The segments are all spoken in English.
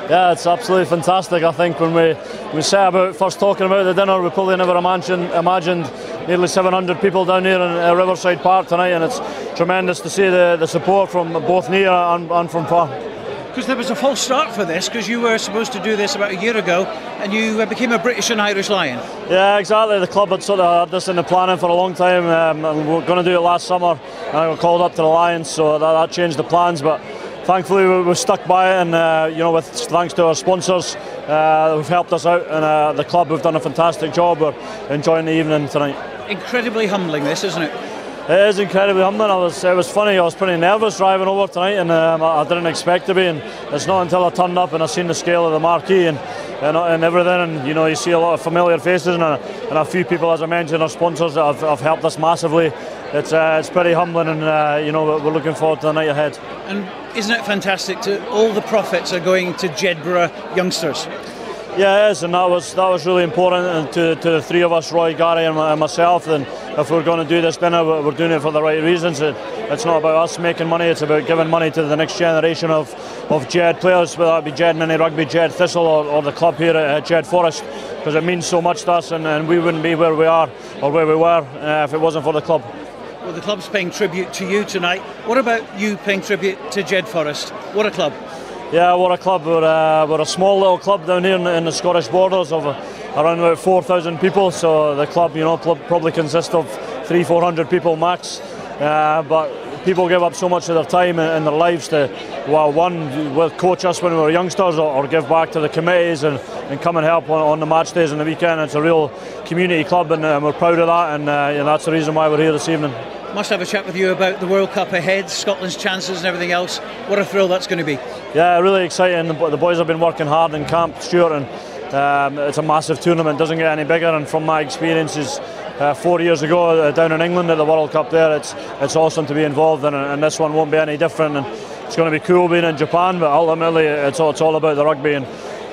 Yeah, it's absolutely fantastic. I think when we set about first talking about the dinner, we probably never imagined nearly 700 people down here in Riverside Park tonight, and it's tremendous to see the support from both near and from far. Because there was a false start for this, because you were supposed to do this about a year ago, and you became a British and Irish Lion. Yeah, exactly. The club had sort of had this in the planning for a long time, and we were going to do it last summer, and I got called up to the Lions, so that changed the plans. But thankfully we stuck by it, and with thanks to our sponsors who've helped us out, and the club have done a fantastic job. We're enjoying the evening tonight. Incredibly humbling, this, isn't it? It is incredibly humbling. It was funny, I was pretty nervous driving over tonight, and I didn't expect to be, and it's not until I turned up and I seen the scale of the marquee and everything, and you see a lot of familiar faces and a few people, as I mentioned, our sponsors that have helped us massively. It's pretty humbling, and we're looking forward to the night ahead. And isn't it fantastic all the profits are going to Jedburgh youngsters? Yeah, it is, and that was really important to the three of us, Roy, Gary and myself. And if we're going to do this dinner, we're doing it for the right reasons. It's not about us making money, it's about giving money to the next generation of JED players, whether it be JED Mini Rugby, JED Thistle or the club here at JED-FOREST, because it means so much to us, and we wouldn't be where we are or where we were if it wasn't for the club. Well, the club's paying tribute to you tonight. What about you paying tribute to JED-FOREST? What a club. Yeah, what a club. We're a small little club down here in the Scottish borders of around about 4,000 people, so the club probably consists of 300-400 people max, but people give up so much of their time and their lives to, one, coach us when we were youngsters, or give back to the committees and come and help on the match days and the weekend. It's a real community club, and we're proud of that, and that's the reason why we're here this evening. Must have a chat with you about the World Cup ahead, Scotland's chances and everything else. What a thrill that's going to be. Yeah, really exciting. The boys have been working hard in camp, Stuart, and it's a massive tournament, doesn't get any bigger. And from my experiences 4 years ago down in England at the World Cup there, it's awesome to be involved in, and this one won't be any different. And it's going to be cool being in Japan, but ultimately it's all about the rugby. And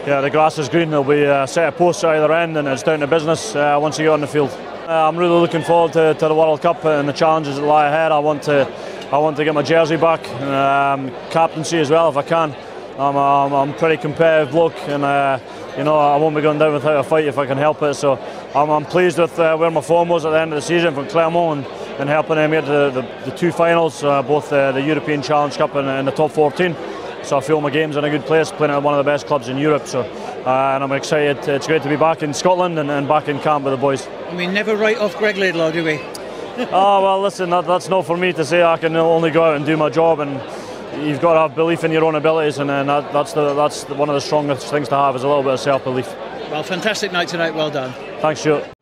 yeah, the grass is green. There'll be a set of posts at either end, and it's down to business once you get on the field. I'm really looking forward to the World Cup and the challenges that lie ahead. I want to get my jersey back, captaincy as well if I can. I'm a pretty competitive bloke, and I won't be going down without a fight if I can help it. So I'm pleased with where my form was at the end of the season for Clermont and helping them get to the two finals, both the European Challenge Cup and the top 14. So I feel my game's in a good place, playing at one of the best clubs in Europe. So and I'm excited. It's great to be back in Scotland and back in camp with the boys. We never write off Greig Laidlaw, do we? Oh well, listen, that's not for me to say. I can only go out and do my job, and you've got to have belief in your own abilities, and that's one of the strongest things to have, is a little bit of self-belief. Well, fantastic night tonight. Well done. Thanks, Stuart.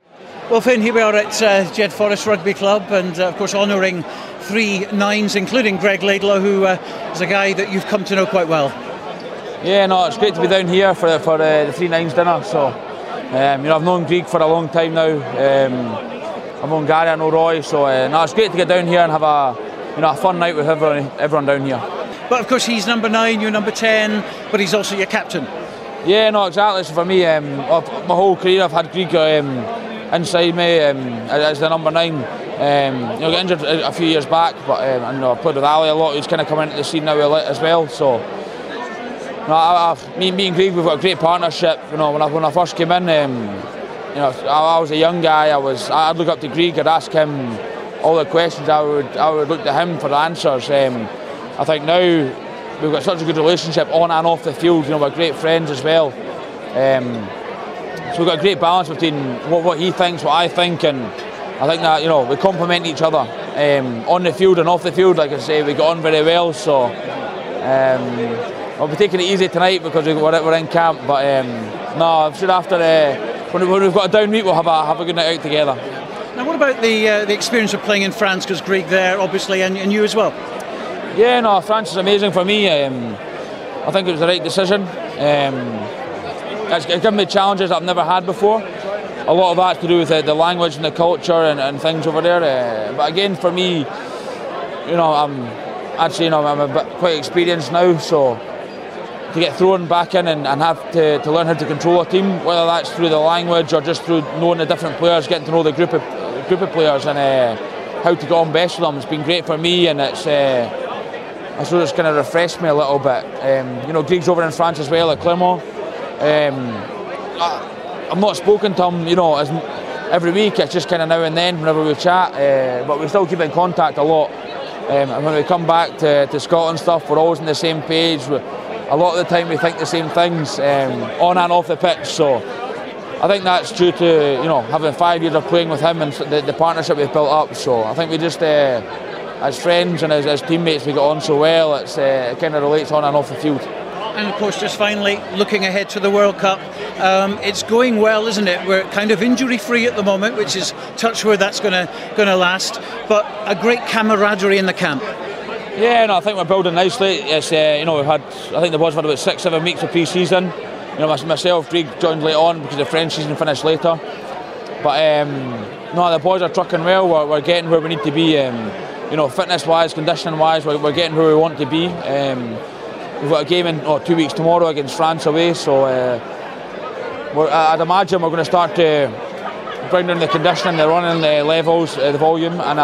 Well, Finn, here we are at Jedforest Rugby Club, and of course honouring 3 nines, including Greig Laidlaw, who is a guy that you've come to know quite well. Yeah, no, it's great to be down here for the 3 nines dinner. So, I've known Greig for a long time now. I've known Gary, I know Roy. So, it's great to get down here and have a fun night with everyone down here. But of course, he's number 9, you're number 10, but he's also your captain. Yeah, no, exactly. So for me, my whole career, I've had Greig inside me as the number 9. Got injured a few years back, but I played with Ali a lot, who's kind of coming into the scene now as well. So, me and Greig, we've got a great partnership. When I first came in, I was a young guy. I'd look up to Greig. I'd ask him all the questions. I would look to him for the answers. I think now we've got such a good relationship on and off the field. We're great friends as well. So we've got a great balance between what he thinks, what I think, and I think that we complement each other on the field and off the field. Like I say, we got on very well. So I'll be taking it easy tonight because we're in camp. But I'm sure after when we've got a down week, we'll have a good night out together. Now, what about the experience of playing in France? Because Greig there, obviously, and you as well. Yeah, no, France is amazing for me. I think it was the right decision. It's given me challenges that I've never had before. A lot of that's to do with the language and the culture and things over there. But again, for me, I'm a bit quite experienced now, so to get thrown back in and have to learn how to control a team, whether that's through the language or just through knowing the different players, getting to know the group of players and how to get on best with them, it's been great for me, and it's I suppose it's kind of refreshed me a little bit. You know, Greig's over in France as well at Clermont. I've not spoken to him, you know, every week. It's just kind of now and then whenever we chat, but we still keep in contact a lot. And when we come back to Scotland stuff, we're always on the same page. A lot of the time we think the same things on and off the pitch. So I think that's due to, you know, having 5 years of playing with him and the partnership we've built up. So I think we just, as friends and as teammates, we get on so well. It kind of relates on and off the field. And of course, just finally, looking ahead to the World Cup, it's going well, isn't it? We're kind of injury-free at the moment, which is touch wood that's going to last. But a great camaraderie in the camp. Yeah, no, I think we're building nicely. It's you know, I think the boys have had about 6-7 weeks of pre-season. You know, myself, Greig joined late on because the French season finished later. But no, the boys are trucking well. We're getting where we need to be. You know, fitness-wise, conditioning-wise, we're getting where we want to be. We've got a game in 2 weeks tomorrow against France away, so I'd imagine we're going to start to bring down the conditioning, the running, the levels, the volume, and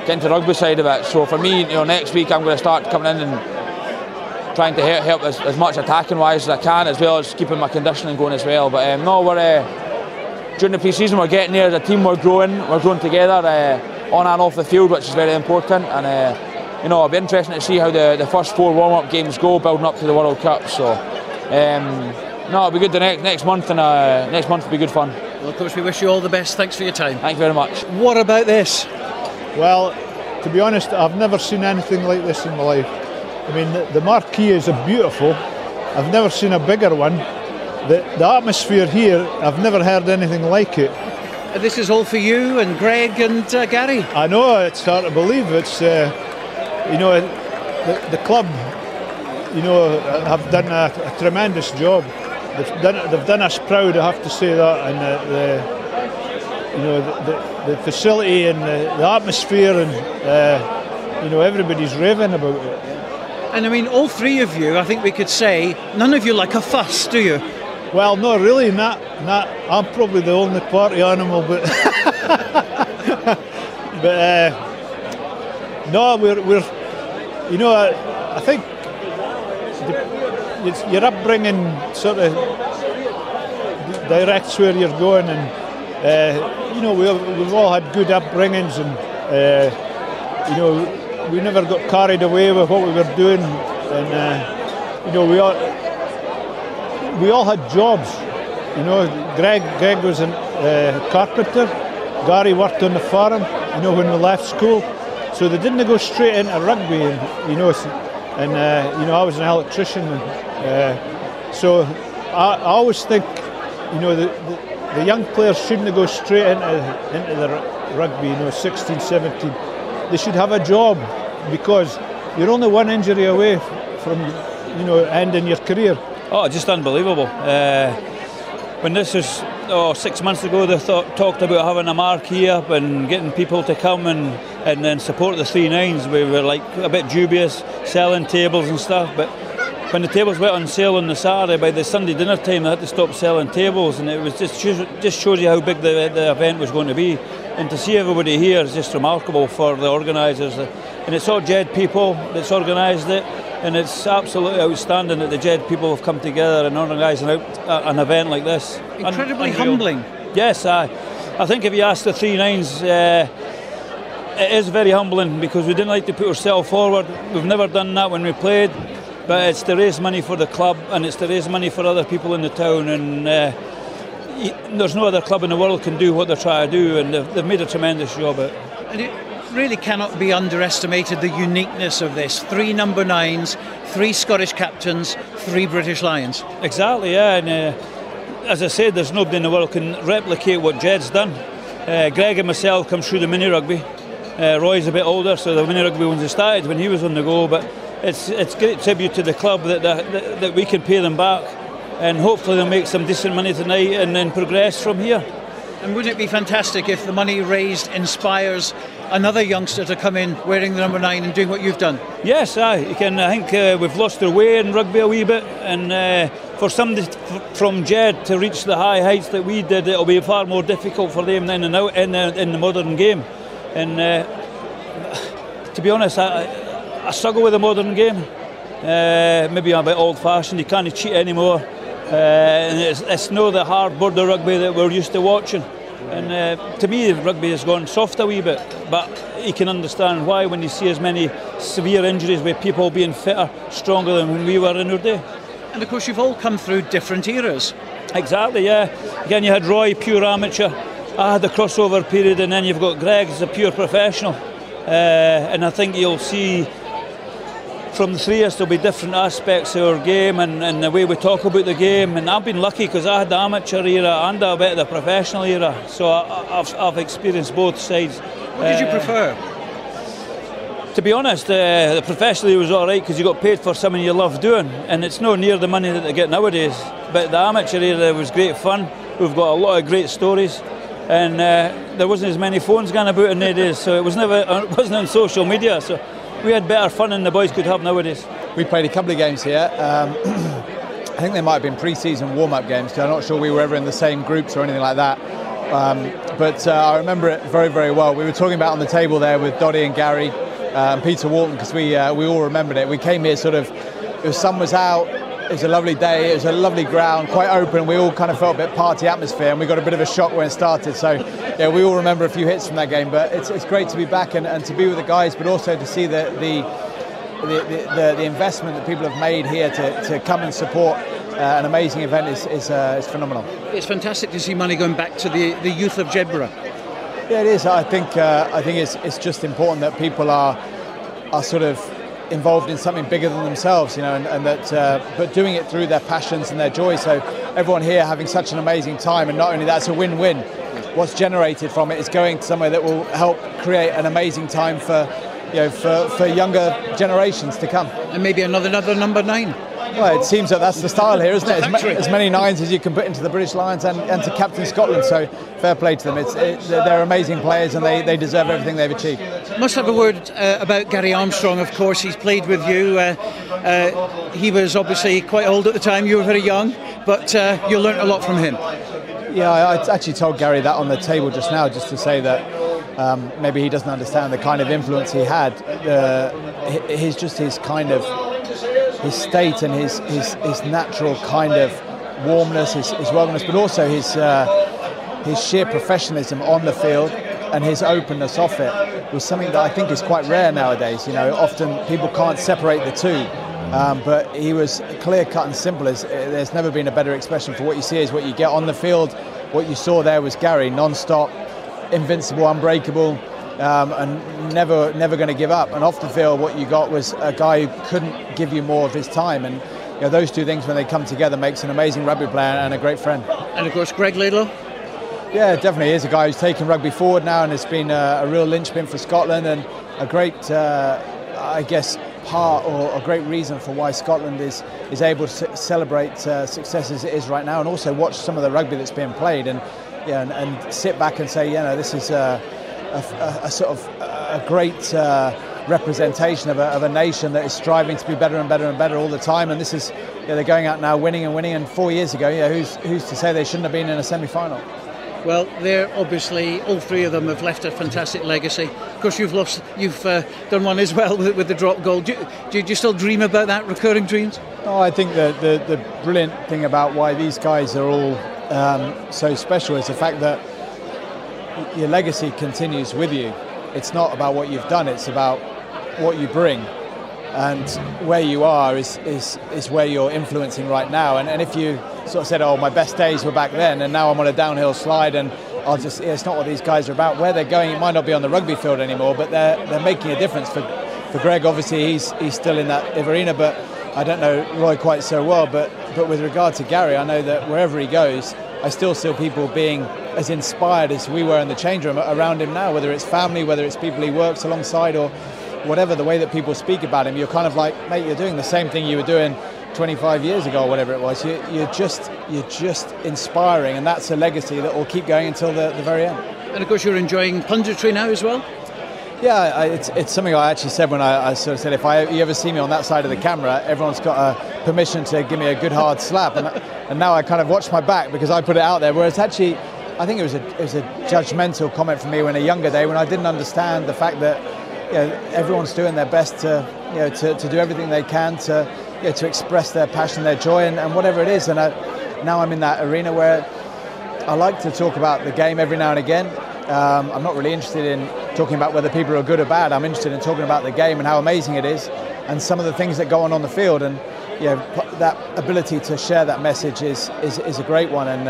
get into the rugby side of it. So for me, you know, next week I'm going to start coming in and trying to help as much attacking-wise as I can, as well as keeping my conditioning going as well. But no, during the pre-season we're getting there as a team. We're growing together on and off the field, which is very important. And you know, it'll be interesting to see how the first 4 warm-up games go, building up to the World Cup. So no, it'll be good the next month, and next month will be good fun. Well, of course, we wish you all the best. Thanks for your time. Thank you very much. What about this? Well, to be honest, I've never seen anything like this in my life. I mean, the marquee is beautiful. I've never seen a bigger one. The atmosphere here, I've never heard anything like it. This is all for you and Greig and Gary. I know, it's hard to believe. It's you know, the club, you know, have done a tremendous job. They've done us proud, I have to say that. And you know, the facility and the atmosphere, and you know, everybody's raving about it. And I mean, all 3 of you, I think we could say, none of you like a fuss, do you? Well, no, really, not. I'm probably the only party animal, but but no, we're you know, I think your upbringing sort of directs where you're going, and you know, we've all had good upbringings, and you know, we never got carried away with what we were doing, and you know, we all had jobs. You know, Greig was a carpenter. Gary worked on the farm, you know, when we left school. So they didn't go straight into rugby, and you know, you know, I was an electrician, and so I always think, you know, the young players shouldn't go straight into the rugby. You know, 16, 17. They should have a job, because you're only one injury away from, you know, ending your career. Oh, just unbelievable. When this was 6 months ago, they talked about having a marquee up and getting people to come and then support the 3 Nines. We were like a bit dubious, selling tables and stuff, but when the tables went on sale on the Saturday, by the Sunday dinner time they had to stop selling tables, and it was just shows you how big the event was going to be. And to see everybody here is just remarkable for the organisers. And it's all JED people that's organised it, and it's absolutely outstanding that the JED people have come together and organised an event like this. Incredibly humbling. Yes, I think if you ask the 3 Nines, it is very humbling, because we didn't like to put ourselves forward. We've never done that when we played, but it's to raise money for the club, and it's to raise money for other people in the town, and there's no other club in the world can do what they're trying to do, and they've made a tremendous job of it. And it really cannot be underestimated, the uniqueness of this. 3 number 9s, 3 Scottish captains, 3 British Lions. Exactly, yeah, and as I said, there's nobody in the world can replicate what Jed's done. Greig and myself come through the mini rugby. Roy's a bit older, so the mini rugby ones started when he was on the go, but it's great tribute to the club that we can pay them back, and hopefully they'll make some decent money tonight and then progress from here. And wouldn't it be fantastic if the money raised inspires another youngster to come in wearing the number 9 and doing what you've done? Yes, I think we've lost our way in rugby a wee bit, and for somebody from Jed to reach the high heights that we did, it'll be far more difficult for them in the modern game. And to be honest, I struggle with the modern game. Maybe I'm a bit old-fashioned. You can't cheat anymore. And it's not the hard border rugby that we're used to watching. And to me, rugby has gone soft a wee bit. But you can understand why when you see as many severe injuries with people being fitter, stronger than when we were in our day. And of course, you've all come through different eras. Exactly, yeah. Again, you had Roy, pure amateur. I had the crossover period, and then you've got Greig as a pure professional. And I think you'll see from the three of us there'll be different aspects of our game and the way we talk about the game. And I've been lucky because I had the amateur era and a bit of the professional era, so I've experienced both sides. What did you prefer? To be honest, the professional era was all right because you got paid for something you love doing, and it's no near the money that they get nowadays. But the amateur era was great fun. We've got a lot of great stories, and there wasn't as many phones going about in the days, so it wasn't on social media. So we had better fun than the boys could have nowadays. We played a couple of games here. I think they might have been pre-season warm-up games because I'm not sure we were ever in the same groups or anything like that. But I remember it very, very well. We were talking about on the table there with Doddy and Gary and Peter Walton because we all remembered it. We came here the sun was out, it was a lovely day, it was a lovely ground, quite open. We all kind of felt a bit party atmosphere, and we got a bit of a shock when it started. So yeah, we all remember a few hits from that game. But it's great to be back and to be with the guys, but also to see the investment that people have made here to come and support an amazing event is phenomenal. It's fantastic to see money going back to the youth of Jedburgh. Yeah, it is. I think it's just important that people are sort of involved in something bigger than themselves, you know, and that but doing it through their passions and their joy. So everyone here having such an amazing time, and not only that, it's a win-win. What's generated from it is going to somewhere that will help create an amazing time for younger generations to come. And maybe another number 9. Well, it seems that that's the style here, isn't it? As many 9s as you can put into the British Lions and to captain Scotland. So fair play to them. They're amazing players, and they deserve everything they've achieved. Must have a word about Gary Armstrong. Of course, he's played with you. He was obviously quite old at the time. You were very young, but you learnt a lot from him. Yeah, I actually told Gary that on the table just now, just to say that maybe he doesn't understand the kind of influence he had. His state and his natural kind of warmness, his welcomeness, but also his sheer professionalism on the field and his openness off it was something that I think is quite rare nowadays. You know, often people can't separate the two, but he was clear cut and simple. There's never been a better expression for what you see is what you get on the field. What you saw there was Gary, non-stop, invincible, unbreakable, and never going to give up. And off the field, what you got was a guy who couldn't give you more of his time. And you know, those two things, when they come together, makes an amazing rugby player and a great friend. And of course, Greig Laidlaw. Yeah, definitely is a guy who's taken rugby forward now and has been a real linchpin for Scotland, and a great, I guess, part or a great reason for why Scotland is able to celebrate success as it is right now, and also watch some of the rugby that's being played and sit back and say, you know, this is a sort of a great representation of a nation that is striving to be better and better and better all the time. And this is, they're going out now winning and winning. And 4 years ago, who's to say they shouldn't have been in a semi-final? Well, they're obviously, all three of them have left a fantastic legacy. Of course, you've done one as well with the drop goal. Do you still dream about that, recurring dreams? Oh, I think the brilliant thing about why these guys are all so special is the fact that your legacy continues with you. It's not about what you've done, it's about what you bring. And where you are is where you're influencing right now. And if you sort of said, oh, my best days were back then, and now I'm on a downhill slide, and it's not what these guys are about. Where they're going, it might not be on the rugby field anymore, but they're making a difference. For Greig, obviously, he's still in that arena, but I don't know Roy quite so well. But with regard to Gary, I know that wherever he goes, I still see people being as inspired as we were in the change room around him now, whether it's family, whether it's people he works alongside, or whatever, the way that people speak about him, you're kind of like, mate, you're doing the same thing you were doing 25 years ago or whatever it was. You're just inspiring, and that's a legacy that will keep going until the very end. And of course you're enjoying punditry now as well? Yeah, it's something I actually said when I sort of said, if you ever see me on that side of the camera, everyone's got permission to give me a good hard slap, and now I kind of watch my back because I put it out there, whereas actually I think it was a judgmental comment from me in a younger day when I didn't understand the fact that everyone's doing their best to to do everything they can to express their passion, their joy, and whatever it is. And now I'm in that arena where I like to talk about the game every now and again. I'm not really interested in talking about whether people are good or bad. I'm interested in talking about the game and how amazing it is, and some of the things that go on the field. And that ability to share that message is a great one. And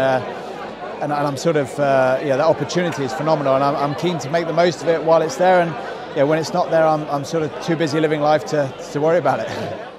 I'm sort of that opportunity is phenomenal, and I'm keen to make the most of it while it's there. And when it's not there, I'm sort of too busy living life to worry about it.